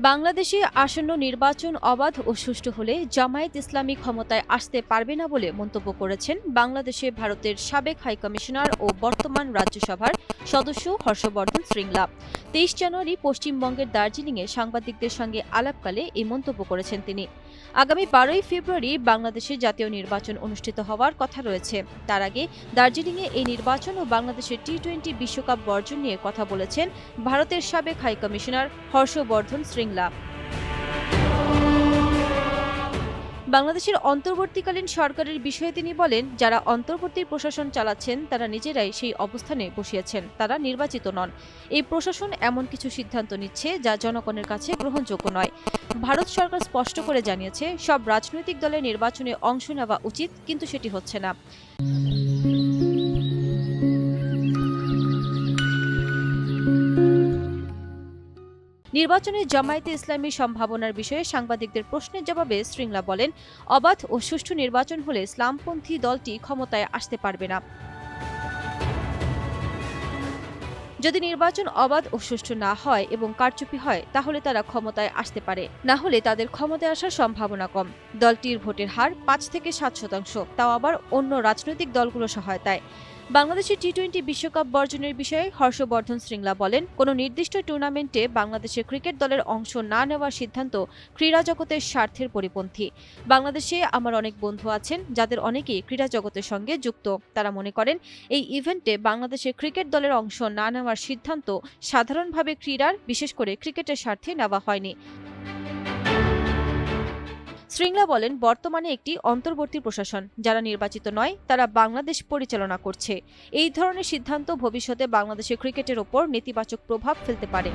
বাংলাদেশে আসন্ন নির্বাচন অবাধ ও সুষ্ঠু হলে জামায়াত ইসলামী ক্ষমতায় আসতে পারবে না বলে মন্তব্য করেছেন বাংলাদেশে ভারতের সাবেক হাইকমিশনার ও বর্তমান রাজ্যসভার সদস্য হর্ষবর্ধন শ্রীংলা। 23 জানুয়ারি পশ্চিমবঙ্গের দার্জিলিংয়ে সাংবাদিকদের সঙ্গে আলাপকালে এই মন্তব্য করেছেন তিনি। আগামী 12ই ফেব্রুয়ারি বাংলাদেশে জাতীয় নির্বাচন অনুষ্ঠিত হওয়ার কথা রয়েছে। তার আগে দার্জিলিংয়ে এই নির্বাচন ও বাংলাদেশের টি-20 বিশ্বকাপ বর্জন নিয়ে কথা বলেছেন ভারতের সাবেক হাইকমিশনার হর্ষবর্ধন শ্রীংলা। বাংলাদেশের অন্তর্বর্তীকালীন সরকারের বিষয়ে তিনি বলেন, যারা অন্তর্বর্তী প্রশাসন চালাচ্ছেন তারা নিজেরাই সেই অবস্থানে বসিয়েছেন, তারা নির্বাচিত নন। এই প্রশাসন এমন কিছু সিদ্ধান্ত নিচ্ছে যা জনগণের কাছে গ্রহণযোগ্য নয়। ভারত সরকার স্পষ্ট করে জানিয়েছে সব রাজনৈতিক দলের নির্বাচনে অংশ নেওয়া উচিত, কিন্তু সেটি হচ্ছে না। নির্বাচনে জামায়াতে ইসলামীর সম্ভাবনার বিষয়ে সাংবাদিকদের প্রশ্নের জবাবে শ্রীংলা বলেন, অবাধ ও সুষ্ঠু নির্বাচন হলে ইসলামপন্থী দলটি ক্ষমতায় আসতে পারবে না। যদি নির্বাচন অবাধ ও সুষ্ঠু না হয় এবং কারচুপি হয় তাহলে তারা ক্ষমতায় আসতে পারে, না হলে তাদের ক্ষমতায় আসার সম্ভাবনা কম। দলটির ভোটের হার 5 থেকে 7%, তাও আবার অন্য রাজনৈতিক দলগুলোর সহায়তায়। বাংলাদেশের টি-20 বিশ্বকাপ বর্জনের বিষয়ে হর্ষবর্ধন শ্রীংলা বলেন, কোনো নির্দিষ্ট টুর্নামেন্টে বাংলাদেশের ক্রিকেট দলের অংশ না নেওয়ার সিদ্ধান্ত ক্রীড়া জগতের স্বার্থের পরিপন্থী। বাংলাদেশে আমার অনেক বন্ধু আছেন যাদের অনেকেই ক্রীড়া জগতের সঙ্গে যুক্ত। তারা মনে করেন এই ইভেন্টে বাংলাদেশের ক্রিকেট দলের অংশ না নেওয়ার সিদ্ধান্ত সাধারণভাবে ক্রীড়ার, বিশেষ করে ক্রিকেটের স্বার্থে নেওয়া হয়নি। শ্রীংলা বলেন, বর্তমানে একটি অন্তর্বর্তী প্রশাসন, যারা নির্বাচিত নয় তারা বাংলাদেশ পরিচালনা করছে। এই ধরনের সিদ্ধান্ত ভবিষ্যতে বাংলাদেশের ক্রিকেটের ওপর নেতিবাচক প্রভাব ফেলতে পারে।